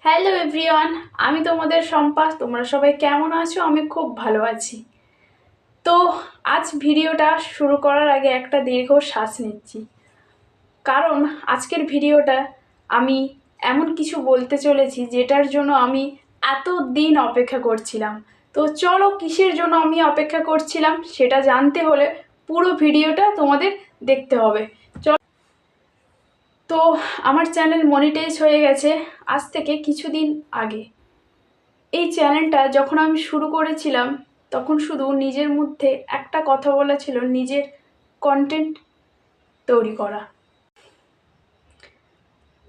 Hello everyone, আমি তোমাদের সম্পা। তোমরা সবাই কেমন আছো? আমি খুব ভালো আছি। তো আজ ভিডিওটা শুরু করার আগে একটা দীর্ঘ শ্বাস নিচ্ছি, কারণ আজকের ভিডিওটা আমি এমন কিছু বলতে চলেছি যেটার জন্য আমি এত দিন অপেক্ষা করছিলাম। তো চলো, কিসের জন্য আমি অপেক্ষা করছিলাম সেটা জানতে হলে পুরো ভিডিওটা তোমাদের দেখতে হবে। তো আমার চ্যানেল মনিটাইজ হয়ে গেছে আজ থেকে কিছুদিন আগে। এই চ্যানেলটা যখন আমি শুরু করেছিলাম তখন শুধু নিজের মধ্যে একটা কথা বলা ছিল, নিজের কন্টেন্ট তৈরি করা।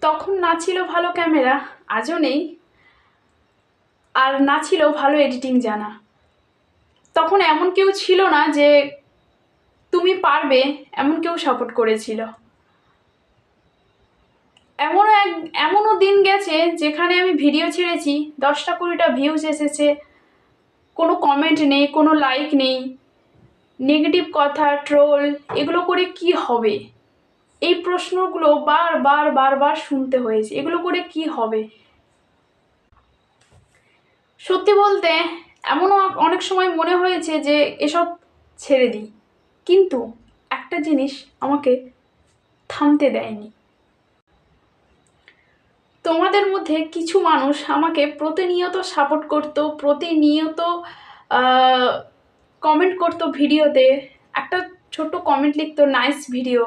তখন না ছিল ভালো ক্যামেরা, আজও নেই, আর না ছিল ভালো এডিটিং জানা। তখন এমন কেউ ছিল না যে তুমি পারবে, এমন কেউ সাপোর্ট করেছিল। এমনও দিন গেছে যেখানে আমি ভিডিও ছেড়েছি, 10-20টা ভিউজ এসেছে, কোনো কমেন্ট নেই, কোনো লাইক নেই, নেগেটিভ কথা, ট্রোল, এগুলো করে কি হবে? এই প্রশ্নগুলো বারবার শুনতে হয়েছে, এগুলো করে কি হবে? সত্যি বলতে এমনও অনেক সময় মনে হয়েছে যে এসব ছেড়ে দিই, কিন্তু একটা জিনিস আমাকে থামতে দেয়নি। তোমাদের মধ্যে কিছু মানুষ আমাকে প্রতিনিয়ত সাপোর্ট করতো, প্রতিনিয়ত কমেন্ট করতো ভিডিওতে, একটা ছোট্ট কমেন্ট লিখতো, নাইস ভিডিও।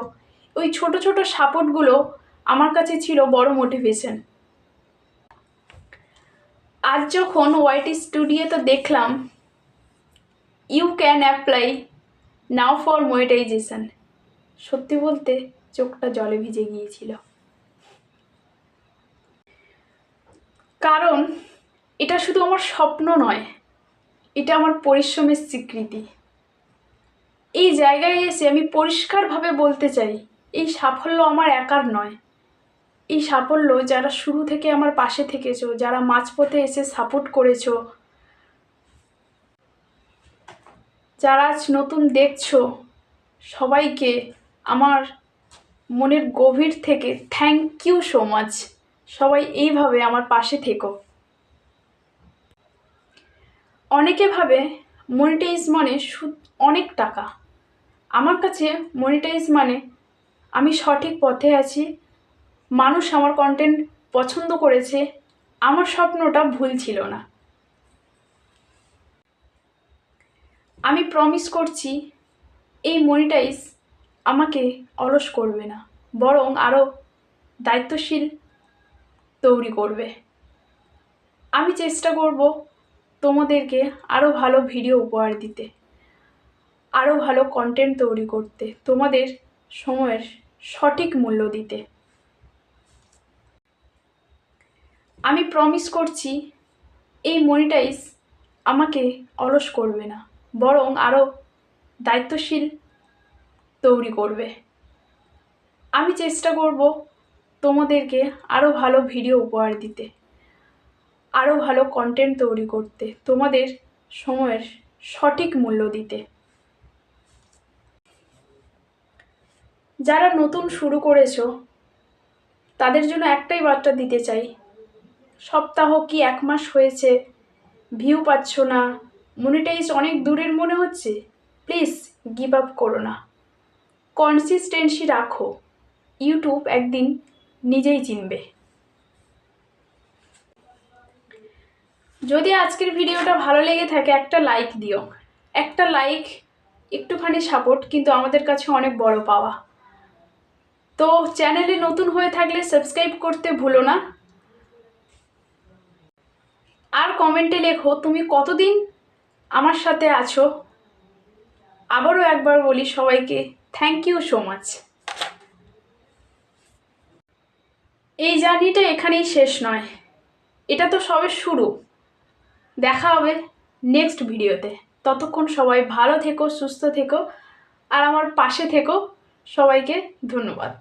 ওই ছোট ছোট সাপোর্টগুলো আমার কাছে ছিল বড় মোটিভেশন। আজ যখন ওয়াইটি স্টুডিওতে দেখলাম you can apply now for monetization, সত্যি বলতে চোখটা জলে ভিজে গিয়েছিল। কারণ এটা শুধু আমার স্বপ্ন নয়, এটা আমার পরিশ্রমের স্বীকৃতি। এই জায়গায় এসে আমি পরিষ্কারভাবে বলতে চাই, এই সাফল্য আমার একার নয়। এই সাফল্য যারা শুরু থেকে আমার পাশে থেকেছো, যারা মাঝপথে এসে সাপোর্ট করেছো, যারা আজ নতুন দেখছো, সবাইকে আমার মনের গভীর থেকে থ্যাংক ইউ সো মাচ। সবাই এইভাবে আমার পাশে থেকো। অনেকে ভাবে মনিটাইজ মানে অনেক টাকা। আমার কাছে মনিটাইজ মানে আমি সঠিক পথে আছি, মানুষ আমার কন্টেন্ট পছন্দ করেছে, আমার স্বপ্নটা ভুল ছিল না। আমি প্রমিস করছি এই মনিটাইজ আমাকে অলস করবে না, বরং আরও দায়িত্বশীল তৈরি করবে। আমি চেষ্টা করব তোমাদেরকে আরও ভালো ভিডিও উপহার দিতে, আরও ভালো কন্টেন্ট তৈরি করতে, তোমাদের সময়ের সঠিক মূল্য দিতে। আমি প্রমিস করছি এই মনিটাইজ আমাকে অলস করবে না, বরং আরও দায়িত্বশীল তৈরি করবে। আমি চেষ্টা করব তোমাদেরকে আরও ভালো ভিডিও উপহার দিতে, আরও ভালো কন্টেন্ট তৈরি করতে, তোমাদের সময়ের সঠিক মূল্য দিতে। যারা নতুন শুরু করেছো তাদের জন্য একটাই বার্তা দিতে চাই, সপ্তাহ কি 1 মাস হয়েছে, ভিউ পাচ্ছ না, মনিটাইজ অনেক দূরের মনে হচ্ছে, প্লিজ গিভ আপ করো না, কনসিস্টেন্সি রাখো। ইউটিউব একদিন নিজেই চিনবে। যদি আজকের ভিডিওটা ভালো লেগে থাকে একটা লাইক দিও। একটা লাইক, একটুখানি সাপোর্ট কিন্তু আমাদের কাছে অনেক বড় পাওয়া। তো চ্যানেলে নতুন হয়ে থাকলে সাবস্ক্রাইব করতে ভুলো না, আর কমেন্টে লেখো তুমি কতদিন আমার সাথে আছো। আবারও একবার বলি সবাইকে থ্যাংক ইউ সো মাচ। এই জার্নিটা এখানেই শেষ নয়, এটা তো সবে শুরু। দেখা হবে নেক্সট ভিডিওতে। ততক্ষণ সবাই ভালো থেকো, সুস্থ থেকো, আর আমার পাশে থেকো। সবাইকে ধন্যবাদ।